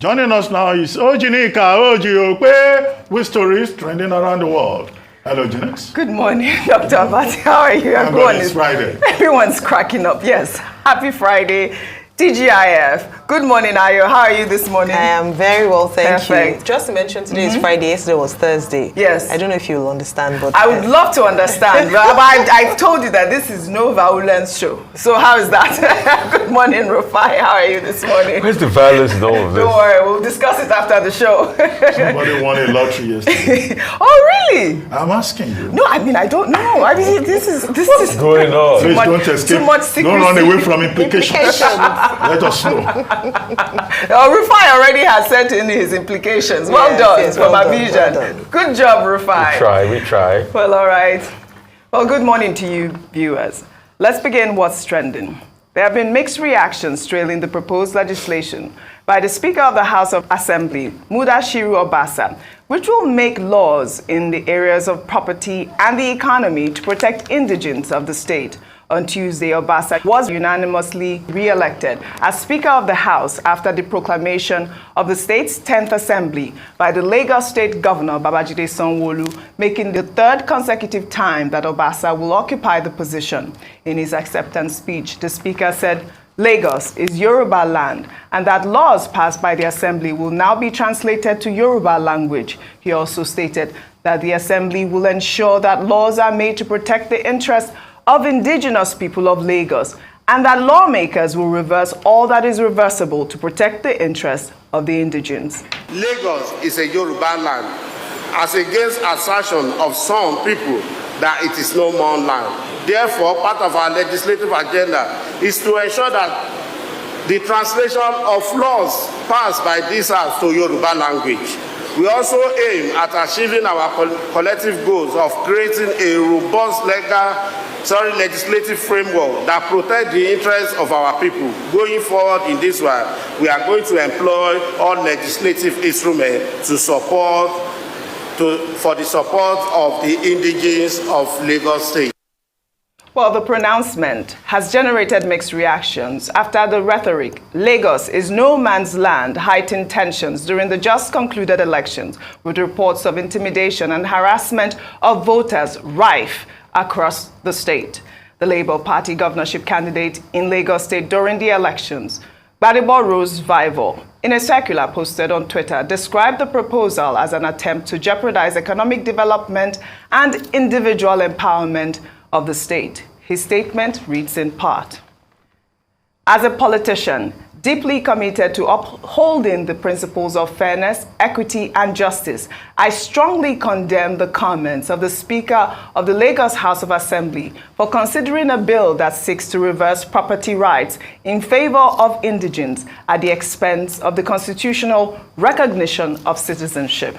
Joining us now is Ojinika Ojiope with stories trending around the world. Hello, Jinex. Good morning, Dr. Abati. How are you? It's Friday. Everyone's cracking up. Yes. Happy Friday. TGIF. Good morning, Ayo. How are you this morning? I am very well, thank Perfect. you. Just to mention, today is Friday, yesterday was Thursday. Yes. I don't know if you'll understand, but... I would love to understand, but I've told you that this is no violence show. So how is that? Good morning, Rufai. How are you this morning? Where's the violence in all of this? Don't worry, we'll discuss it after the show. Somebody won a lottery yesterday. Oh, really? I'm asking you. No, I mean, I don't know. I mean, this is What's going on? Please don't escape. Too much secrecy. Don't run away from implications. Let us know. Rufai already has sent in his implications. Well done from Abidjan. Good job, Rufai. We try. Well, all right. Well, good morning to you, viewers. Let's begin what's trending. There have been mixed reactions trailing the proposed legislation by the Speaker of the House of Assembly, Mudashiru Obasa, which will make laws in the areas of property and the economy to protect indigenes of the state. On Tuesday, Obasa was unanimously re-elected as Speaker of the House after the proclamation of the state's 10th Assembly by the Lagos State Governor Babajide Sanwo-Olu, making the third consecutive time that Obasa will occupy the position. In his acceptance speech, the Speaker said Lagos is Yoruba land and that laws passed by the Assembly will now be translated to Yoruba language. He also stated that the Assembly will ensure that laws are made to protect the interests of indigenous people of Lagos, and that lawmakers will reverse all that is reversible to protect the interests of the indigenes. Lagos is a Yoruba land, as against assertion of some people that it is no more land. Therefore, part of our legislative agenda is to ensure that the translation of laws passed by this House to Yoruba language. We also aim at achieving our collective goals of creating a robust legislative framework that protects the interests of our people. Going forward in this way, we are going to employ all legislative instruments for the support of the indigenes of Lagos State. Well, the pronouncement has generated mixed reactions after the rhetoric, Lagos is no man's land, heightened tensions during the just concluded elections, with reports of intimidation and harassment of voters rife across the state. The Labour Party governorship candidate in Lagos State during the elections, Gbadebo Rose Vival, in a circular posted on Twitter, described the proposal as an attempt to jeopardize economic development and individual empowerment of the state. His statement reads in part, as a politician deeply committed to upholding the principles of fairness, equity, and justice, I strongly condemn the comments of the Speaker of the Lagos House of Assembly for considering a bill that seeks to reverse property rights in favor of indigenes at the expense of the constitutional recognition of citizenship.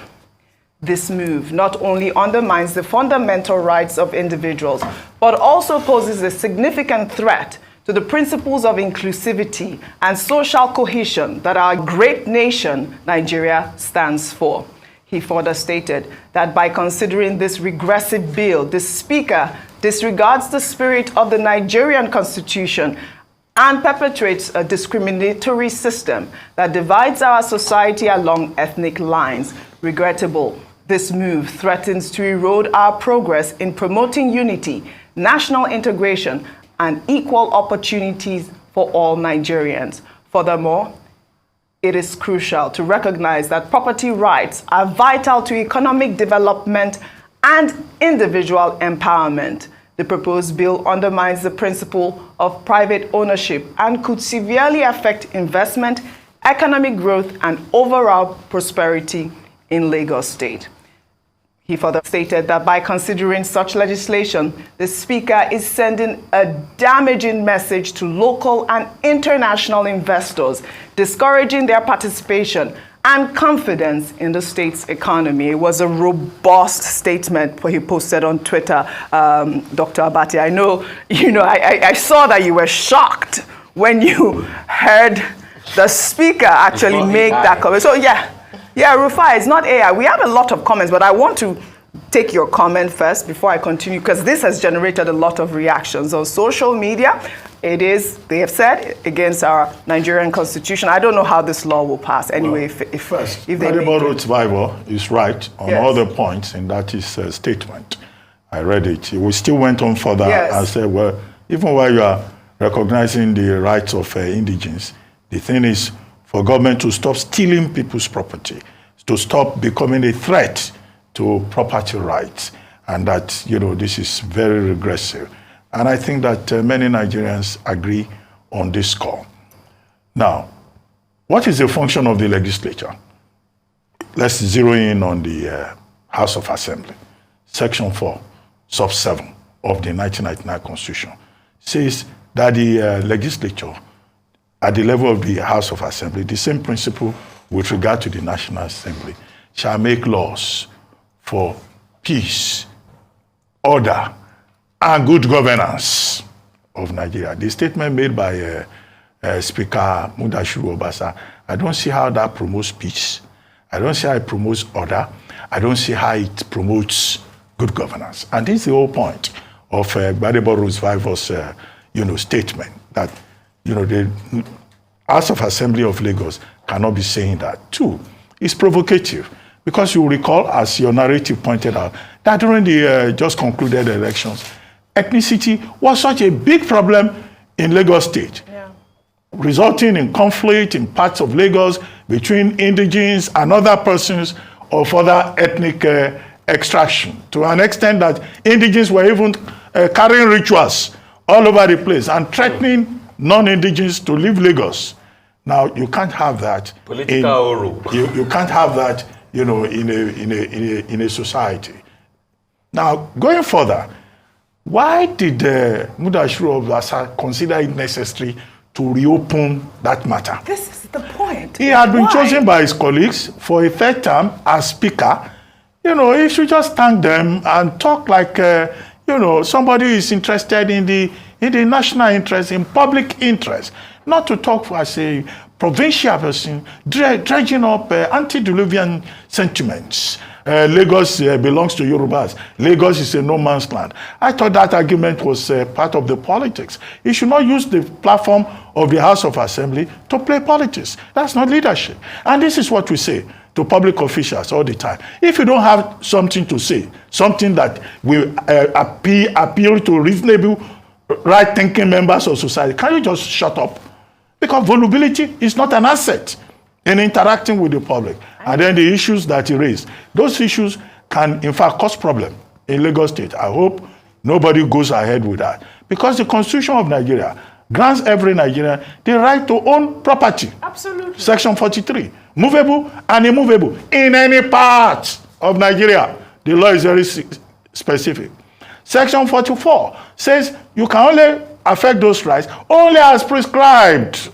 This move not only undermines the fundamental rights of individuals, but also poses a significant threat to the principles of inclusivity and social cohesion that our great nation, Nigeria, stands for. He further stated that by considering this regressive bill, the Speaker disregards the spirit of the Nigerian Constitution and perpetrates a discriminatory system that divides our society along ethnic lines. Regrettable. This move threatens to erode our progress in promoting unity, national integration, and equal opportunities for all Nigerians. Furthermore, it is crucial to recognize that property rights are vital to economic development and individual empowerment. The proposed bill undermines the principle of private ownership and could severely affect investment, economic growth, and overall prosperity in Lagos State. He further stated that by considering such legislation, the Speaker is sending a damaging message to local and international investors, discouraging their participation and confidence in the state's economy. It was a robust statement he posted on Twitter, Dr. Abati. I know, I saw that you were shocked when you heard the Speaker actually make that comment. So yeah, Rufai, it's not AI. We have a lot of comments, but I want to take your comment first before I continue, because this has generated a lot of reactions on social media. It is, they have said, against our Nigerian constitution. I don't know how this law will pass anyway. Well, if they make Gbadebo it. Road's Bible is right on Yes. all the points in that his statement. I read it. We still went on further Yes. and said, well, even while you are recognizing the rights of indigenes, the thing is for government to stop stealing people's property, to stop becoming a threat to property rights, and that, you know, this is very regressive. And I think that many Nigerians agree on this score. Now, what is the function of the legislature? Let's zero in on the House of Assembly. Section 4, sub 7 of the 1999 Constitution says that the legislature, at the level of the House of Assembly, the same principle with regard to the National Assembly, shall make laws for peace, order, and good governance of Nigeria. The statement made by Speaker Mudashiru Obasa, I don't see how that promotes peace. I don't see how it promotes order. I don't see how it promotes good governance. And this is the whole point of Gbadebo Road's statement that, you know, the House of Assembly of Lagos cannot be saying that. Two, it's provocative because you recall, as your narrative pointed out, that during the just concluded elections, ethnicity was such a big problem in Lagos State, resulting in conflict in parts of Lagos between indigenes and other persons of other ethnic extraction, to an extent that indigenes were even carrying rituals all over the place and threatening non-indigenes to leave Lagos. Now, you can't have that. You can't have that, you know, in a society. Now, going further, why did Mudashiru Obasa consider it necessary to reopen that matter? This is the point. He had been Why? chosen by his colleagues for a third term as speaker. You know, he should just thank them and talk like, you know, somebody is interested in the national interest, in public interest, not to talk as a provincial person, dredging up antediluvian sentiments. Lagos belongs to Yorubas. Lagos is a no man's land. I thought that argument was part of the politics. You should not use the platform of the House of Assembly to play politics. That's not leadership. And this is what we say to public officials all the time. If you don't have something to say, something that will appeal to reasonable, right-thinking members of society, can you just shut up? Because vulnerability is not an asset in interacting with the public. And then the issues that he raised, those issues can in fact cause problem in Lagos State. I hope nobody goes ahead with that. Because the Constitution of Nigeria grants every Nigerian the right to own property. Absolutely. Section 43, movable and immovable in any part of Nigeria. The law is very specific. Section 44 says you can only affect those rights only as prescribed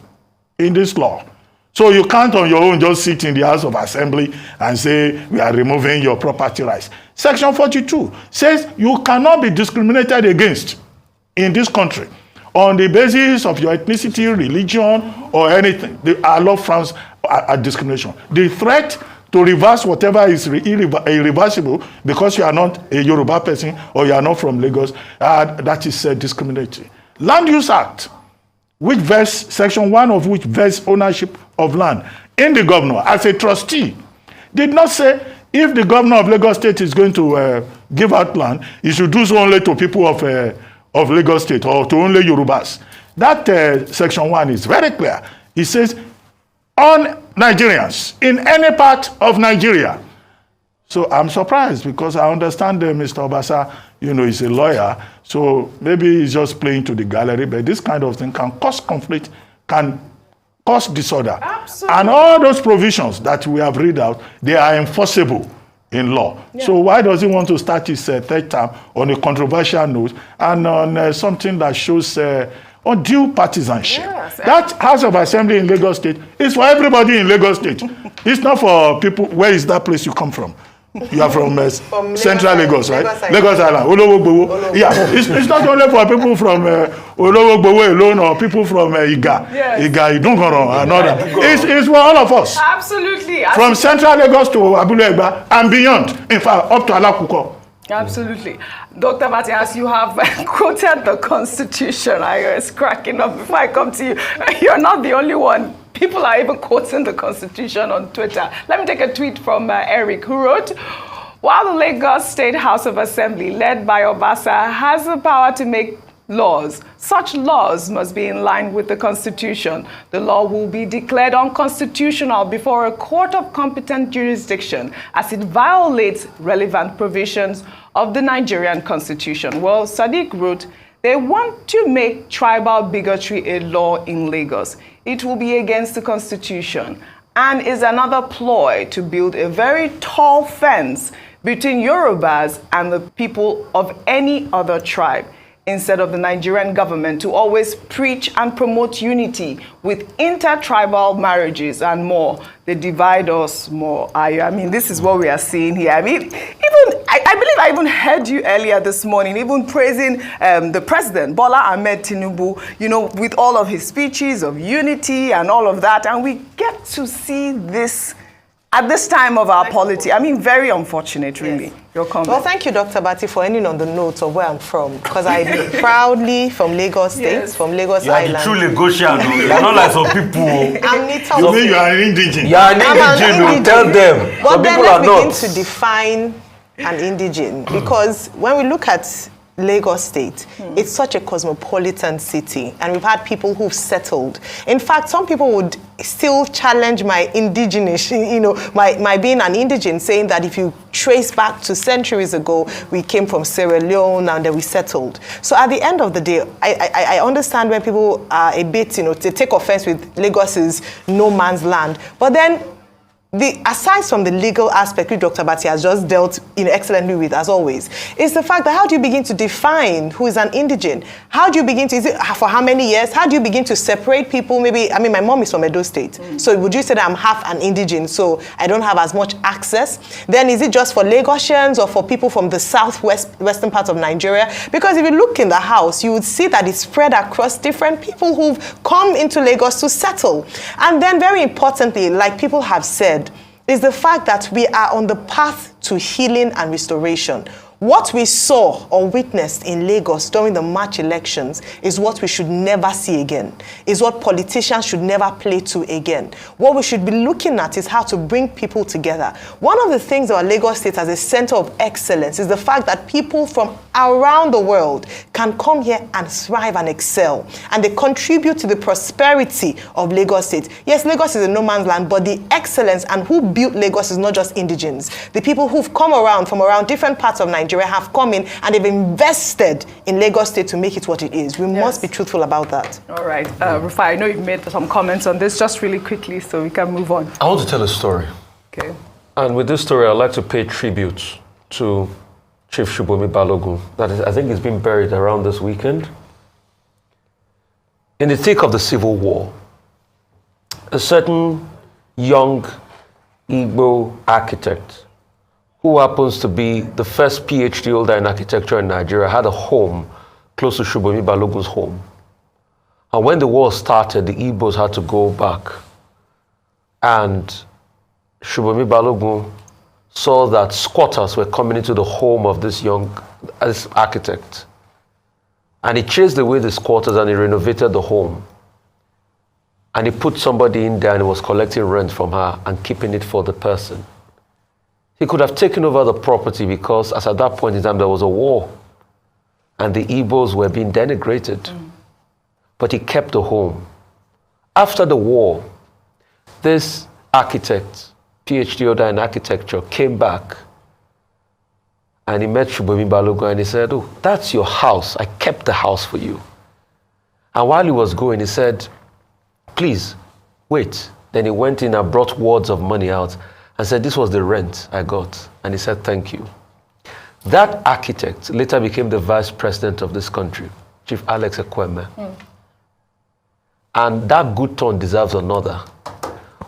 in this law. So you can't on your own just sit in the House of Assembly and say we are removing your property rights. Section 42 says you cannot be discriminated against in this country on the basis of your ethnicity, religion, or anything. Our law frowns at discrimination. The threat to reverse whatever is irreversible because you are not a Yoruba person or you are not from Lagos, that is discriminatory. Land Use Act, which vests, section 1 of which vests ownership of land in the governor as a trustee, did not say if the governor of Lagos State is going to give out land, he should do so only to people of Lagos State or to only Yorubas. That section 1 is very clear. It says on Nigerians in any part of Nigeria. So I'm surprised because I understand Mr. Obasa, you know, is a lawyer, so maybe he's just playing to the gallery, but this kind of thing can cause conflict, can cause disorder. Absolutely. And all those provisions that we have read out, they are enforceable in law. Yeah. So why does he want to start his third term on a controversial note and on something that shows undue partisanship? Yes. That House of Assembly in Lagos State is for everybody in Lagos State. It's not for people. Where is that place you come from? You are from Central Lagos, right? Lagos Island. Olowogbowo. Yeah, it's not only for people from Olowogbowo alone or people from Iga. Yes. Iga, Idungoro, and all that. It's for all of us. Absolutely. From Central Lagos to Abule Egba and beyond. In fact, up to Alakuko. Absolutely. Dr. Matthias, you have quoted the Constitution. I was cracking up before I come to you. You're not the only one. People are even quoting the Constitution on Twitter. Let me take a tweet from Eric, who wrote, while the Lagos State House of Assembly, led by Obasa, has the power to make laws, such laws must be in line with the Constitution. The law will be declared unconstitutional before a court of competent jurisdiction as it violates relevant provisions of the Nigerian Constitution. Well, Sadiq wrote, they want to make tribal bigotry a law in Lagos. It will be against the Constitution and is another ploy to build a very tall fence between Yorubas and the people of any other tribe, instead of the Nigerian government to always preach and promote unity with intertribal marriages and more. They divide us more. I mean, this is what we are seeing here. I mean, I believe I even heard you earlier this morning, even praising the president, Bola Ahmed Tinubu, you know, with all of his speeches of unity and all of that. And we get to see this at this time of our polity. I mean, very unfortunate, really. Yes. Your comment. Well, thank you, Dr. Bati, for ending on the note of where I'm from, because I'm proudly from Lagos State, yes, from Lagos Island. You're the true Lagosian. You're not like some people. You mean you are an indigene? You are an indigene. Tell them. But some then people let's are begin not. to define an indigene, because when we look at Lagos State, it's such a cosmopolitan city, and we've had people who've settled. In fact, some people would still challenge my indigenous, you know, my being an indigene, saying that if you trace back to centuries ago, we came from Sierra Leone and then we settled. So at the end of the day, I understand when people are a bit, you know, to take offense with Lagos's no man's land, but then aside from the legal aspect, which Dr. Bati has just dealt excellently with, as always, is the fact that how do you begin to define who is an indigene? How do you begin to, is it for how many years? How do you begin to separate people? Maybe, I mean, my mom is from Edo State. So would you say that I'm half an indigene, so I don't have as much access? Then is it just for Lagosians or for people from the western part of Nigeria? Because if you look in the house, you would see that it's spread across different people who've come into Lagos to settle. And then very importantly, like people have said, is the fact that we are on the path to healing and restoration. What we saw or witnessed in Lagos during the March elections is what we should never see again, is what politicians should never play to again. What we should be looking at is how to bring people together. One of the things about Lagos State as a center of excellence is the fact that people from around the world can come here and thrive and excel, and they contribute to the prosperity of Lagos State. Yes, Lagos is a no man's land, but the excellence and who built Lagos is not just indigenes. The people who've come around from around different parts of Nigeria have come in and they've invested in Lagos State to make it what it is. We must be truthful about that. All right. Rufai, I know you've made some comments on this, just really quickly so we can move on. I want to tell a story. Okay. And with this story, I'd like to pay tribute to Chief Shubomi Balogun. That is, I think he's been buried around this weekend. In the thick of the Civil War, a certain young Igbo architect who happens to be the first PhD holder in architecture in Nigeria had a home close to Shubomi Balogun's home. And when the war started, the Igbos had to go back. And Shubomi Balogun saw that squatters were coming into the home of this architect. And he chased away the squatters and he renovated the home. And he put somebody in there and he was collecting rent from her and keeping it for the person. He could have taken over the property because, as at that point in time, there was a war and the Igbos were being denigrated. But he kept the home. After the war, this architect, PhD holder in architecture, came back and he met Shubomi Balogun and he said, "Oh, that's your house. I kept the house for you." And while he was going, he said, "Please, wait." Then he went in and brought wads of money out and said, "This was the rent I got." And he said, "Thank you." That architect later became the vice president of this country, Chief Alex Ekweme. And that good turn deserves another.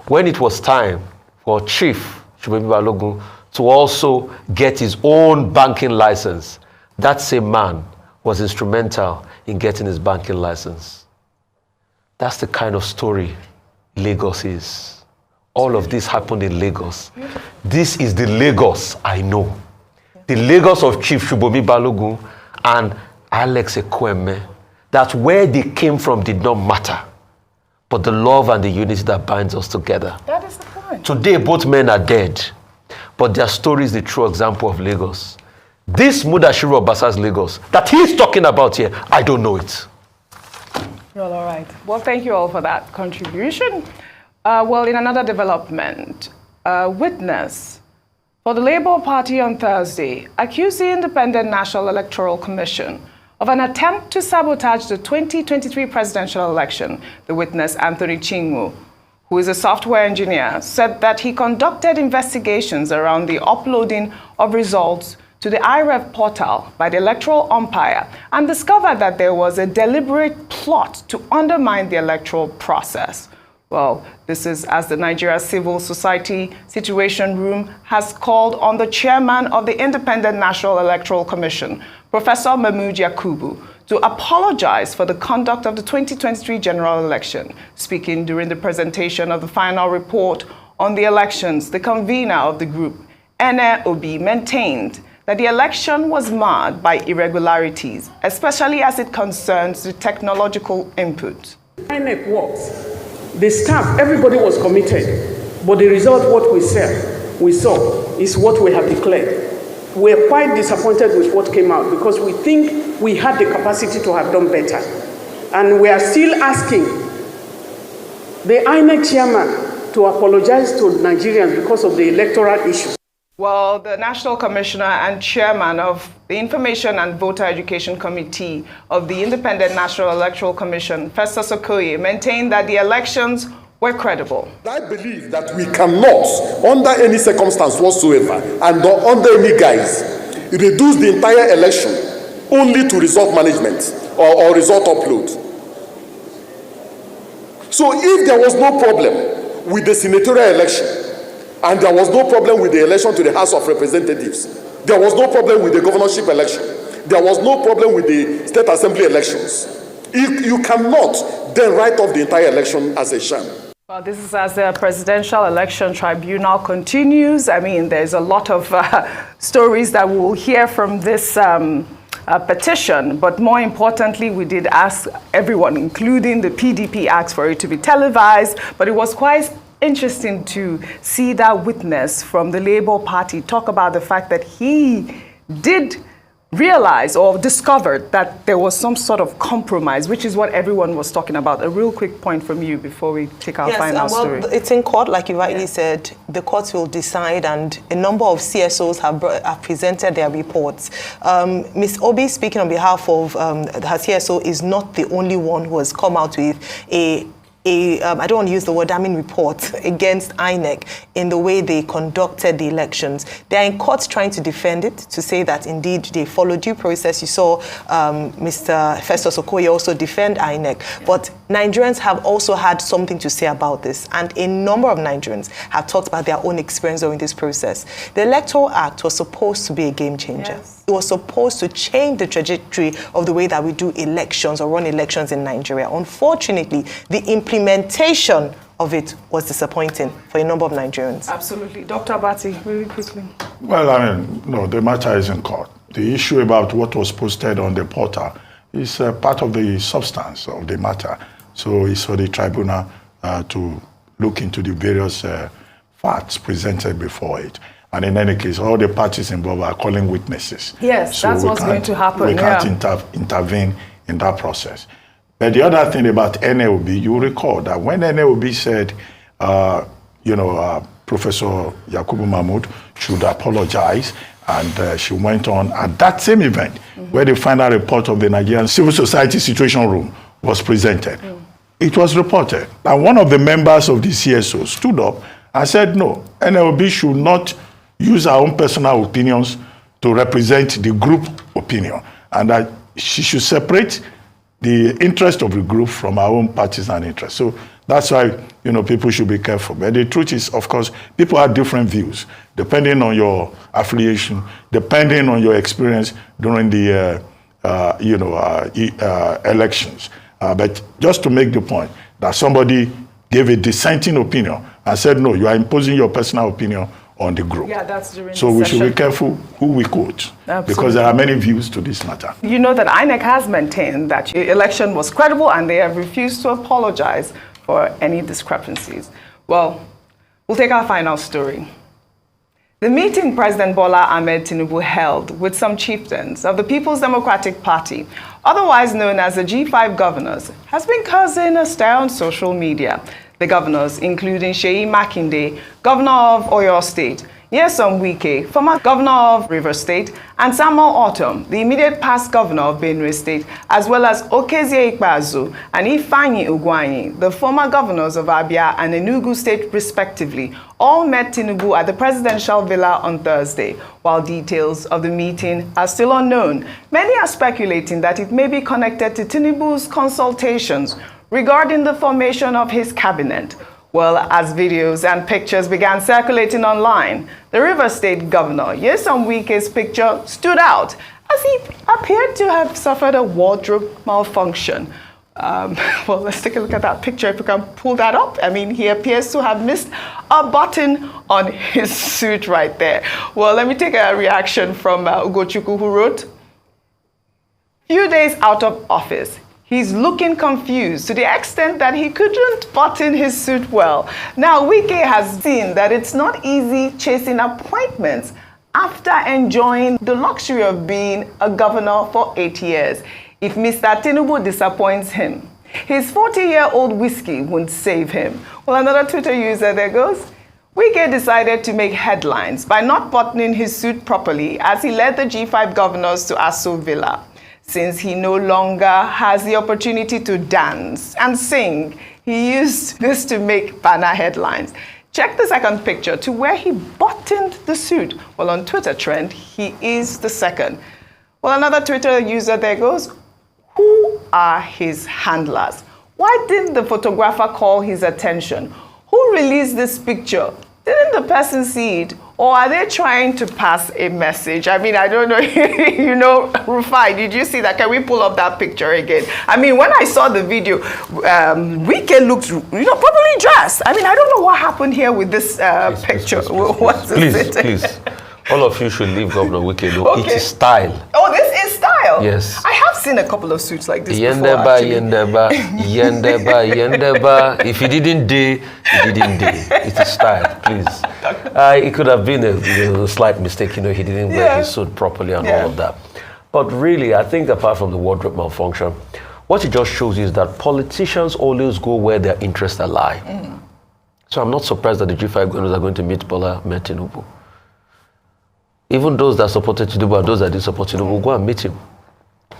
When it was time for Chief Shubomi Balogun to also get his own banking license, that same man was instrumental in getting his banking license. That's the kind of story Lagos is. All of this happened in Lagos. This is the Lagos I know. the Lagos of Chief Shubomi Balogun and Alex Ekweme, that where they came from did not matter, but the love and the unity that binds us together. That is the point. Today, both men are dead, but their story is the true example of Lagos. This Mudashiru Obasa's Lagos that he's talking about here, I don't know it. Well, all right. Well, thank you all for that contribution. Well, in another development, a witness for the Labour Party on Thursday accused the Independent National Electoral Commission of an attempt to sabotage the 2023 presidential election. The witness, Anthony Chingu, who is a software engineer, said that he conducted investigations around the uploading of results to the IREV portal by the electoral umpire and discovered that there was a deliberate plot to undermine the electoral process. Well, this is as the Nigeria Civil Society Situation Room has called on the chairman of the Independent National Electoral Commission, Professor Mahmood Yakubu, to apologize for the conduct of the 2023 general election. Speaking during the presentation of the final report on the elections, the convener of the group, Ene Obi, maintained that the election was marred by irregularities, especially as it concerns the technological input. INEC works. The staff, everybody was committed, but the result, what we saw is what we have declared. We're quite disappointed with what came out because we think we had the capacity to have done better. And we are still asking the INEC chairman to apologize to Nigerians because of the electoral issue. Well, the National Commissioner and Chairman of the Information and Voter Education Committee of the Independent National Electoral Commission, Festus Okoye, maintained that the elections were credible. I believe that we cannot, under any circumstance whatsoever, and under any guise, reduce the entire election only to result management or result upload. So if there was no problem with the senatorial election, and there was no problem with the election to the House of Representatives, there was no problem with the governorship election, there was no problem with the state assembly elections, you cannot then write off the entire election as a sham. Well, this is as the Presidential Election Tribunal continues. I mean, there's a lot of stories that we'll hear from this petition, but more importantly, we did ask everyone, including the PDP, asked for it to be televised, but it was quite interesting to see that witness from the Labour Party talk about the fact that he did realize or discovered that there was some sort of compromise, which is what everyone was talking about. A real quick point from you before we take our final story. It's in court, like you rightly said. The courts will decide, and a number of CSOs have presented their reports. Ms. Obi, speaking on behalf of her CSO, is not the only one who has come out with I don't want to use the word damning report against INEC in the way they conducted the elections. They're in court trying to defend it, to say that indeed they followed due process. You saw Mr. Festus Okoye also defend INEC. But Nigerians have also had something to say about this, and a number of Nigerians have talked about their own experience during this process. The Electoral Act was supposed to be a game changer. Yes. It was supposed to change the trajectory of the way that we do elections or run elections in Nigeria. Unfortunately, the implementation of it was disappointing for a number of Nigerians. Absolutely. Dr. Abati, really quickly. Well, I mean, no, the matter is in court. The issue about what was posted on the portal is part of the substance of the matter. So it's for the tribunal to look into the various facts presented before it. And in any case, all the parties involved are calling witnesses. Yes, so that's what's going to happen. We can't intervene in that process. But the other thing about NLB, you recall that when NLB said, Professor Yakubu Mahmood should apologize, and she went on at that same event where the final report of the Nigerian Civil Society Situation Room was presented. It was reported. And one of the members of the CSO stood up and said, no, NLB should not use our own personal opinions to represent the group opinion, and that she should separate the interest of the group from our own partisan interest. So that's why, people should be careful. But the truth is, of course, people have different views, depending on your affiliation, depending on your experience during the, elections. But just to make the point that somebody gave a dissenting opinion and said, no, you are imposing your personal opinion on the group. Yeah, that's during So the we should session. be careful who we quote, Absolutely. because there are many views to this matter. You know that INEC has maintained that the election was credible and they have refused to apologize for any discrepancies. Well, we'll take our final story. The meeting President Bola Ahmed Tinubu held with some chieftains of the People's Democratic Party, otherwise known as the G5 governors, has been causing a stir on social media. The governors, including Seyi Makinde, governor of Oyo State, Nyesom Wike, former governor of Rivers State, and Samuel Autumn, the immediate past governor of Benue State, as well as Okezie Ikpeazu and Ifeanyi Ugwuanyi, the former governors of Abia and Enugu State respectively, all met Tinubu at the presidential villa on Thursday. While details of the meeting are still unknown, many are speculating that it may be connected to Tinubu's consultations regarding the formation of his cabinet. Well, as videos and pictures began circulating online, the Rivers State governor, Nyesom Wike's picture stood out as he appeared to have suffered a wardrobe malfunction. Well, let's take a look at that picture if we can pull that up. I mean, he appears to have missed a button on his suit right there. Well, let me take a reaction from Ugochukwu, who wrote, "Few days out of office, he's looking confused to the extent that he couldn't button his suit well. Now, Wike has seen that it's not easy chasing appointments after enjoying the luxury of being a governor for 8 years. If Mr. Tinubu disappoints him, his 40-year-old whiskey won't save him." Well, another Twitter user there goes, Wike decided to make headlines by not buttoning his suit properly as he led the G5 governors to Aso Villa. Since he no longer has the opportunity to dance and sing, he used this to make banner headlines. Check the second picture to where he buttoned the suit. Well, on Twitter trend, he is the second. Well, another Twitter user there goes, who are his handlers? Why didn't the photographer call his attention? Who released this picture? Didn't the person see it? Or are they trying to pass a message? I mean, I don't know. You know, Rufai, did you see that? Can we pull up that picture again? I mean, when I saw the video, Wike looked, properly dressed. I mean, I don't know what happened here with this picture. Please. All of you should leave Governor Wike alone. Okay. It is style. Oh, this is style? Yes. I have seen a couple of suits like this Yendeba. If he didn't do, he didn't do. It is style, please. It could have been a slight mistake, he didn't wear his suit properly and all of that. But really, I think apart from the wardrobe malfunction, what it just shows is that politicians always go where their interests lie. So I'm not surprised that the G5 governors are going to meet Bola Ahmed Tinubu. Even those that supported Tinubu and those that didn't support Tinubu will go and meet him.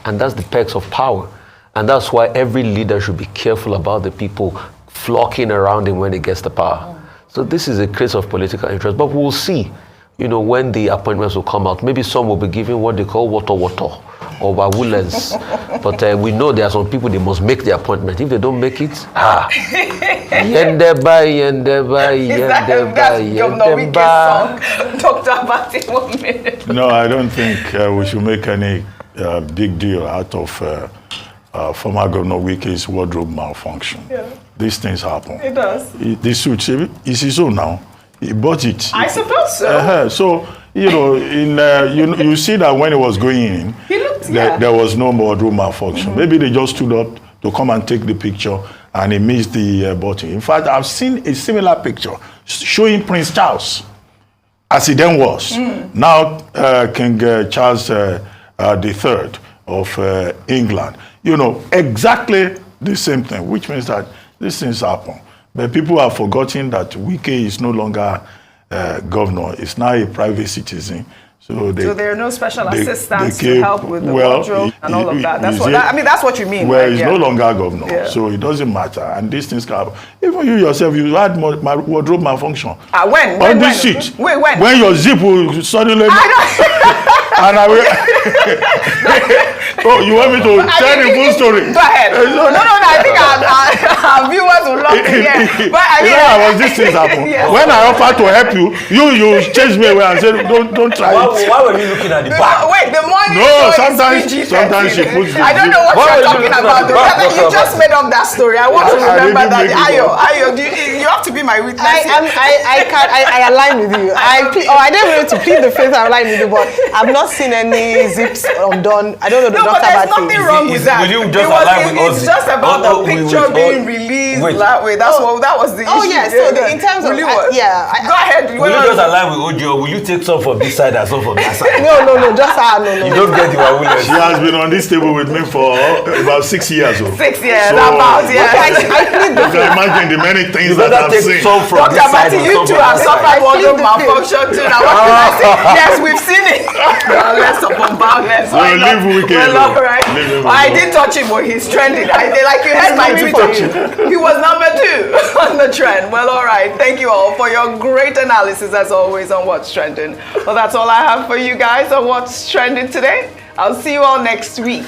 And that's the perks of power. And that's why every leader should be careful about the people flocking around him when he gets the power. So this is a case of political interest. But we'll see, when the appointments will come out. Maybe some will be given what they call water or wawulens. But we know there are some people, they must make the appointment. If they don't make it, Yendeba. Dr. Abati, 1 minute. No, I don't think we should make any big deal out of former Governor Wike's wardrobe malfunction. Yeah. These things happen. It does. This suit is his own now. He bought it. I suppose so. So, you see that when he was going in, there was no wardrobe malfunction. Maybe they just stood up to come and take the picture and he missed the button. In fact, I've seen a similar picture showing Prince Charles as he then was. Now, King Charles III of England. Exactly the same thing, which means that these things happen. But people have forgotten that Wike is no longer governor. It's now a private citizen. So there are no special assistants to help with the wardrobe and all of that. That's what you mean. Well, right? he's no longer governor, so it doesn't matter. And these things can happen. Even you yourself, you had wardrobe malfunction. When? On this seat. Wait, when? When your zip will suddenly... And I will... Oh, you want me to tell the full story? Go ahead. No, I think our viewers will something, yeah. But I mean, how was this thing happen? Yes. When I offered to help you, you chased me away and said, don't try it. Why were you looking at the back? Wait, the more you No, know, sometimes- it's PG-13. sometimes she puts the- I don't know what Why you're are you talking looking about. at the back? You just made up that story. I want to I remember didn't that. make it up. Ayo, you have to be my witness. I align with you. I didn't really to plead the fifth. I align with you, but I've not seen any zips undone. I don't know the No, but doctor there's about nothing it. wrong with that. Will you just It was- align with It's us? just about the picture being released that way. That was the issue. Oh yeah. So in terms of Will you, go ahead. Will you just align with Oji, or will you take some from this side and some from that side? No, just no. You don't get the Wawules. She has been on this table with me for about 6 years. 6 years, So- about, yeah. You can imagine the many things You that better I've take seen. some from Dr. this side Mati, and you some two from have that side. suffered wardrobe plead the fifth. malfunction too. Now, what can I say? Yes, we've seen it. Violence upon violence. No, leave Wike Well, alone. all right. Leave him I alone. did touch him, but he's trending. Like you heard my tweet. He was number 2 on the trend. Well, all right. Thank you all for your great analysis, as always, on what's trending. Well, that's all I have for you guys on what's trending today. I'll see you all next week.